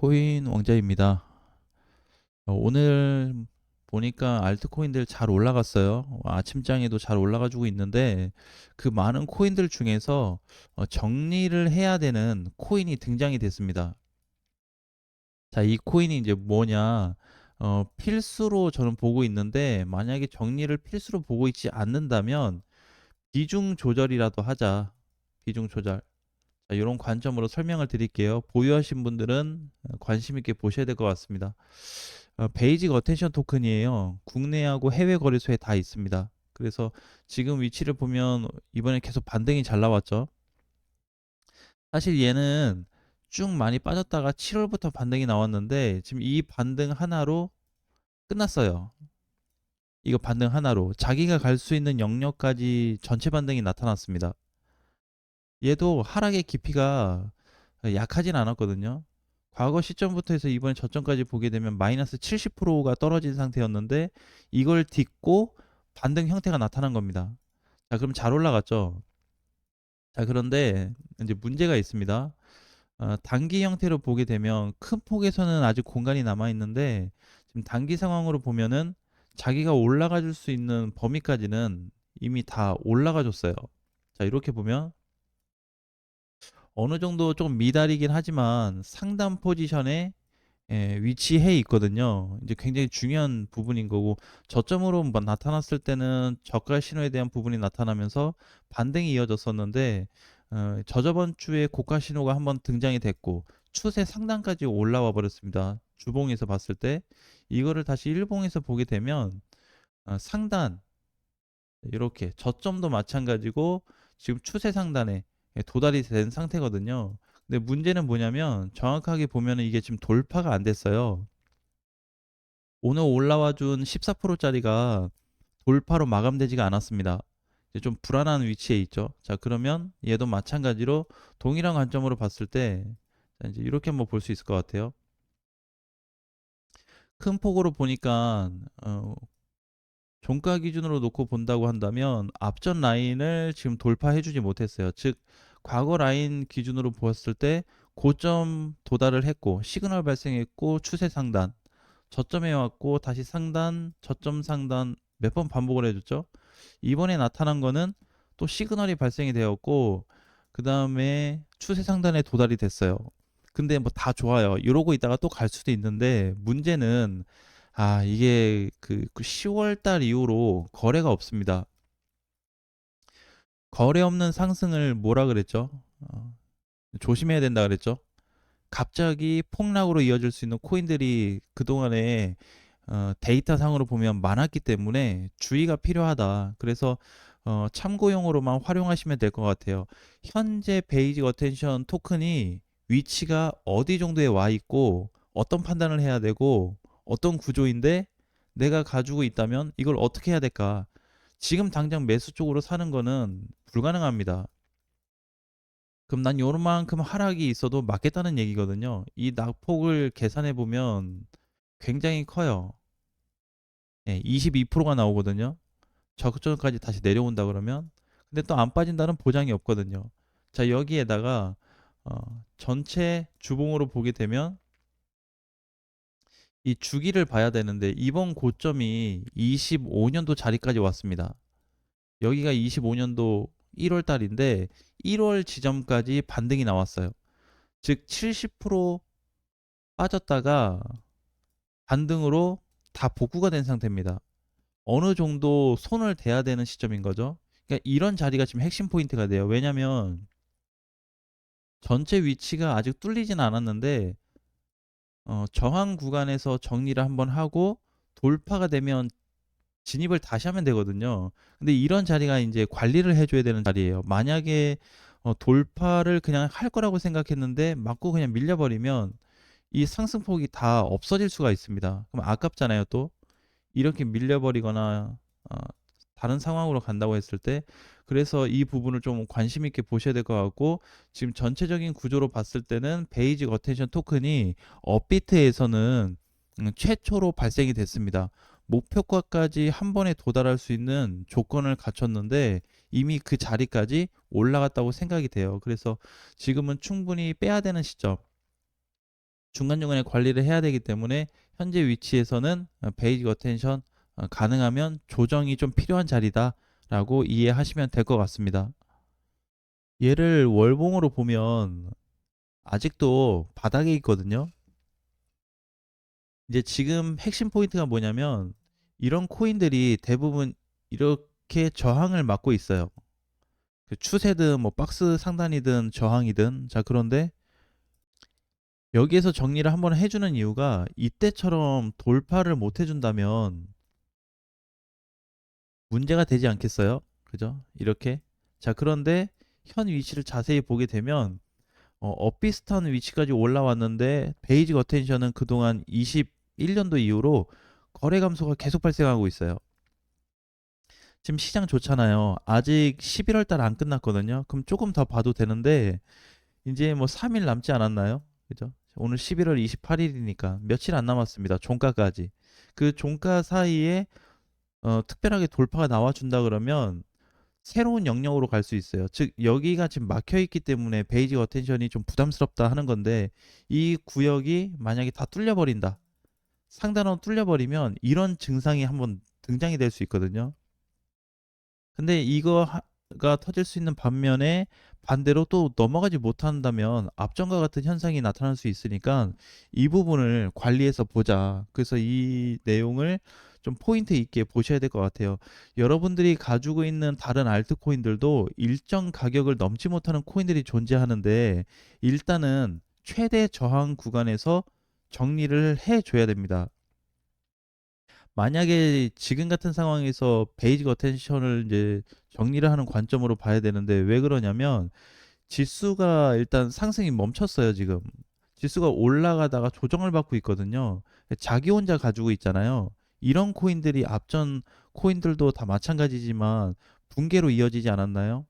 알트코인 왕자입니다. 오늘 보니까 알트코인들 잘 올라갔어요. 아침장에도 잘 올라가지고 있는데 그 많은 코인들 중에서 정리를 해야 되는 코인이 등장이 됐습니다. 자, 이 코인이 이제 뭐냐? 필수로 저는 보고 있는데 만약에 정리를 필수로 보고 있지 않는다면 비중 조절이라도 하자. 비중 조절. 자, 이런 관점으로 설명을 드릴게요. 보유하신 분들은 관심 있게 보셔야 될 것 같습니다. 베이직 어텐션 토큰이에요. 국내하고 해외 거래소에 다 있습니다. 그래서 지금 위치를 보면 이번에 계속 반등이 잘 나왔죠. 사실 얘는 쭉 많이 빠졌다가 7월부터 반등이 나왔는데 지금 이 반등 하나로 끝났어요. 이거 반등 하나로 자기가 갈 수 있는 영역까지 전체 반등이 나타났습니다. 얘도 하락의 깊이가 약하진 않았거든요. 과거 시점부터 해서 이번에 저점까지 보게 되면 마이너스 70%가 떨어진 상태였는데 이걸 딛고 반등 형태가 나타난 겁니다. 자, 그럼 잘 올라갔죠. 자, 그런데 이제 문제가 있습니다. 단기 형태로 보게 되면 큰 폭에서는 아직 공간이 남아 있는데 지금 단기 상황으로 보면은 자기가 올라가 줄 수 있는 범위까지는 이미 다 올라가 줬어요. 자, 이렇게 보면 어느 정도 좀 미달이긴 하지만 상단 포지션에 위치해 있거든요. 이제 굉장히 중요한 부분인 거고 저점으로 나타났을 때는 저가 신호에 대한 부분이 나타나면서 반등이 이어졌었는데 저저번 주에 고가 신호가 한번 등장이 됐고 추세 상단까지 올라와 버렸습니다. 주봉에서 봤을 때 이거를 다시 일봉에서 보게 되면 상단 이렇게 저점도 마찬가지고 지금 추세 상단에 도달이 된 상태거든요. 근데 문제는 뭐냐면 정확하게 보면은 이게 지금 돌파가 안 됐어요. 오늘 올라와 준 14%짜리가 돌파로 마감되지가 않았습니다. 이제 좀 불안한 위치에 있죠. 자, 그러면 얘도 마찬가지로 동일한 관점으로 봤을 때 자, 이제 이렇게 한번 볼 수 있을 것 같아요. 큰 폭으로 보니까 종가 기준으로 놓고 본다고 한다면 앞전 라인을 지금 돌파해 주지 못했어요. 즉 과거 라인 기준으로 보았을 때 고점 도달을 했고 시그널 발생했고 추세 상단 저점에 왔고 다시 상단 저점 상단 몇 번 반복을 해줬죠. 이번에 나타난 거는 또 시그널이 발생이 되었고 그 다음에 추세 상단에 도달이 됐어요. 근데 뭐 다 좋아요. 이러고 있다가 또 갈 수도 있는데 문제는 이게 그 10월 달 이후로 거래가 없습니다. 거래 없는 상승을 뭐라 그랬죠? 조심해야 된다 그랬죠? 갑자기 폭락으로 이어질 수 있는 코인들이 그동안에 데이터 상으로 보면 많았기 때문에 주의가 필요하다. 그래서 참고용으로만 활용하시면 될 것 같아요. 현재 베이직 어텐션 토큰이 위치가 어디 정도에 와 있고 어떤 판단을 해야 되고 어떤 구조인데 내가 가지고 있다면 이걸 어떻게 해야 될까? 지금 당장 매수 쪽으로 사는 거는 불가능합니다. 그럼 난 요만큼 하락이 있어도 맞겠다는 얘기거든요. 이 낙폭을 계산해 보면 굉장히 커요. 22%가 나오거든요. 저점까지 다시 내려온다 그러면 근데 또 안 빠진다는 보장이 없거든요. 자, 여기에다가 전체 주봉으로 보게 되면 이 주기를 봐야 되는데 이번 고점이 25년도 자리까지 왔습니다. 여기가 25년도 1월 달인데 1월 지점까지 반등이 나왔어요. 즉 70% 빠졌다가 반등으로 다 복구가 된 상태입니다. 어느 정도 손을 대야 되는 시점인 거죠. 그러니까 이런 자리가 지금 핵심 포인트가 돼요. 왜냐면 전체 위치가 아직 뚫리진 않았는데 저항 구간에서 정리를 한번 하고 돌파가 되면 진입을 다시 하면 되거든요. 근데 이런 자리가 이제 관리를 해줘야 되는 자리예요. 만약에 돌파를 그냥 할 거라고 생각했는데 맞고 그냥 밀려버리면 이 상승폭이 다 없어질 수가 있습니다. 그럼 아깝잖아요, 또. 이렇게 밀려버리거나 다른 상황으로 간다고 했을 때 그래서 이 부분을 좀 관심 있게 보셔야 될 것 같고 지금 전체적인 구조로 봤을 때는 베이직 어텐션 토큰이 업비트에서는 최초로 발생이 됐습니다. 목표가까지 한 번에 도달할 수 있는 조건을 갖췄는데 이미 그 자리까지 올라갔다고 생각이 돼요. 그래서 지금은 충분히 빼야 되는 시점. 중간중간에 관리를 해야 되기 때문에 현재 위치에서는 베이직 어텐션 가능하면 조정이 좀 필요한 자리다라고 이해하시면 될 것 같습니다. 얘를 월봉으로 보면 아직도 바닥에 있거든요. 이제 지금 핵심 포인트가 뭐냐면 이런 코인들이 대부분 이렇게 저항을 맞고 있어요. 그 추세든 뭐 박스 상단이든 저항이든. 자, 그런데 여기에서 정리를 한번 해주는 이유가 이때처럼 돌파를 못 해준다면 문제가 되지 않겠어요? 그죠? 이렇게. 자, 그런데 현 위치를 자세히 보게 되면 엇비슷한 위치까지 올라왔는데 베이직 어텐션은 그동안 21년도 이후로 거래 감소가 계속 발생하고 있어요. 지금 시장 좋잖아요. 아직 11월 달 안 끝났거든요. 그럼 조금 더 봐도 되는데 이제 뭐 3일 남지 않았나요? 그죠? 오늘 11월 28일이니까 며칠 안 남았습니다. 종가까지. 그 종가 사이에 특별하게 돌파가 나와준다 그러면 새로운 영역으로 갈 수 있어요. 즉 여기가 지금 막혀 있기 때문에 베이직 어텐션이 좀 부담스럽다 하는 건데 이 구역이 만약에 다 뚫려 버린다. 상단으로 뚫려 버리면 이런 증상이 한번 등장이 될 수 있거든요. 근데 이거가 터질 수 있는 반면에 반대로 또 넘어가지 못한다면 앞전과 같은 현상이 나타날 수 있으니까 이 부분을 관리해서 보자. 그래서 이 내용을 좀 포인트 있게 보셔야 될 것 같아요. 여러분들이 가지고 있는 다른 알트코인들도 일정 가격을 넘지 못하는 코인들이 존재하는데 일단은 최대 저항 구간에서 정리를 해줘야 됩니다. 만약에 지금 같은 상황에서 베이직 어텐션을 이제 정리를 하는 관점으로 봐야 되는데 왜 그러냐면 지수가 일단 상승이 멈췄어요, 지금. 지수가 올라가다가 조정을 받고 있거든요. 자기 혼자 가지고 있잖아요. 이런 코인들이 앞전 코인들도 다 마찬가지지만 붕괴로 이어지지 않았나요?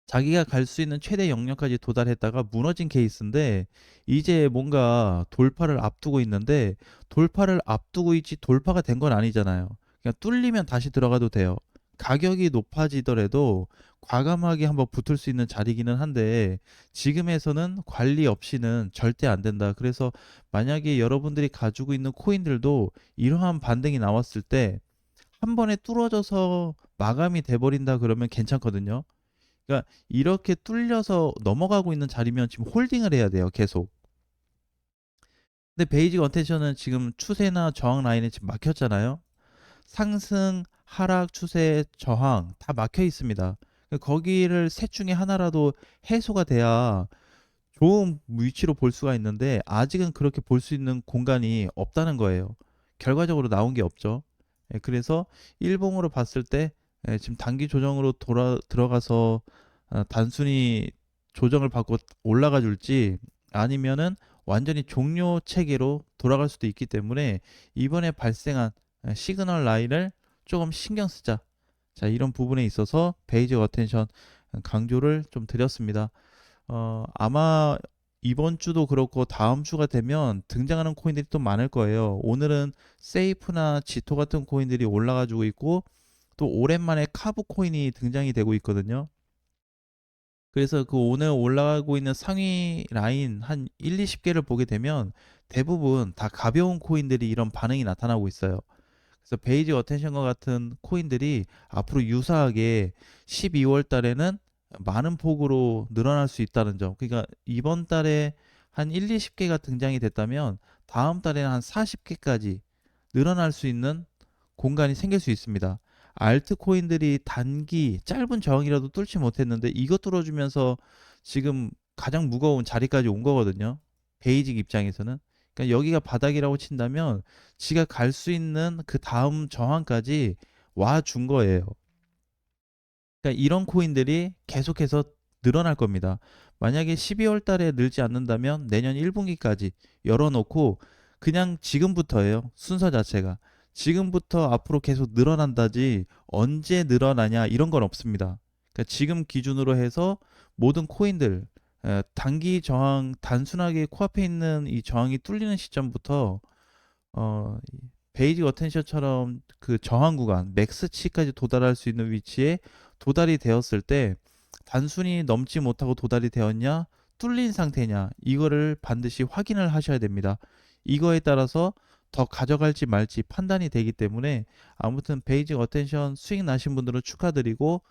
자기가 갈 수 있는 최대 영역까지 도달했다가 무너진 케이스인데 이제 뭔가 돌파를 앞두고 있는데 돌파를 앞두고 있지 돌파가 된 건 아니잖아요. 그냥 뚫리면 다시 들어가도 돼요. 가격이 높아지더라도 과감하게 한번 붙을 수 있는 자리기는 한데 지금에서는 관리 없이는 절대 안 된다. 그래서 만약에 여러분들이 가지고 있는 코인들도 이러한 반등이 나왔을 때 한 번에 뚫어져서 마감이 돼버린다 그러면 괜찮거든요. 그러니까 이렇게 뚫려서 넘어가고 있는 자리면 지금 홀딩을 해야 돼요, 계속. 근데 베이직 어텐션은 지금 추세나 저항 라인에 지금 막혔잖아요. 상승, 하락, 추세, 저항 다 막혀 있습니다. 거기를 셋 중에 하나라도 해소가 돼야 좋은 위치로 볼 수가 있는데 아직은 그렇게 볼 수 있는 공간이 없다는 거예요. 결과적으로 나온 게 없죠. 그래서 일봉으로 봤을 때 지금 단기 조정으로 들어가서 단순히 조정을 받고 올라가 줄지 아니면은 완전히 종료 체계로 돌아갈 수도 있기 때문에 이번에 발생한 시그널 라인을 조금 신경 쓰자. 자, 이런 부분에 있어서 베이직 어텐션 강조를 좀 드렸습니다. 아마 이번 주도 그렇고 다음 주가 되면 등장하는 코인들이 또 많을 거예요. 오늘은 세이프나 지토 같은 코인들이 올라가지고 있고 또 오랜만에 카브 코인이 등장이 되고 있거든요. 그래서 그 오늘 올라가고 있는 상위 라인 한 1, 20개를 보게 되면 대부분 다 가벼운 코인들이 이런 반응이 나타나고 있어요. 그래서 베이직 어텐션과 같은 코인들이 앞으로 유사하게 12월 달에는 많은 폭으로 늘어날 수 있다는 점. 그러니까 이번 달에 한 1, 20개가 등장이 됐다면 다음 달에는 한 40개까지 늘어날 수 있는 공간이 생길 수 있습니다. 알트코인들이 단기 짧은 저항이라도 뚫지 못했는데 이거 뚫어주면서 지금 가장 무거운 자리까지 온 거거든요. 베이직 입장에서는. 그러니까 여기가 바닥이라고 친다면 지가 갈 수 있는 그 다음 저항까지 와 준 거예요. 그러니까 이런 코인들이 계속해서 늘어날 겁니다. 만약에 12월 달에 늘지 않는다면 내년 1분기까지 열어놓고 그냥 지금부터예요. 순서 자체가. 지금부터 앞으로 계속 늘어난다지 언제 늘어나냐 이런 건 없습니다. 그러니까 지금 기준으로 해서 모든 코인들 단기 저항 단순하게 코앞에 있는 이 저항이 뚫리는 시점부터 베이직 어텐션처럼 그 저항 구간 맥스치까지 도달할 수 있는 위치에 도달이 되었을 때 단순히 넘지 못하고 도달이 되었냐 뚫린 상태냐 이거를 반드시 확인을 하셔야 됩니다. 이거에 따라서 더 가져갈지 말지 판단이 되기 때문에 아무튼 베이직 어텐션 수익 나신 분들은 축하드리고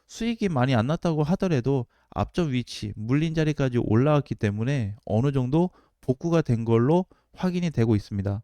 수익이 많이 안 났다고 하더라도 앞전 위치 물린 자리까지 올라왔기 때문에 어느 정도 복구가 된 걸로 확인이 되고 있습니다.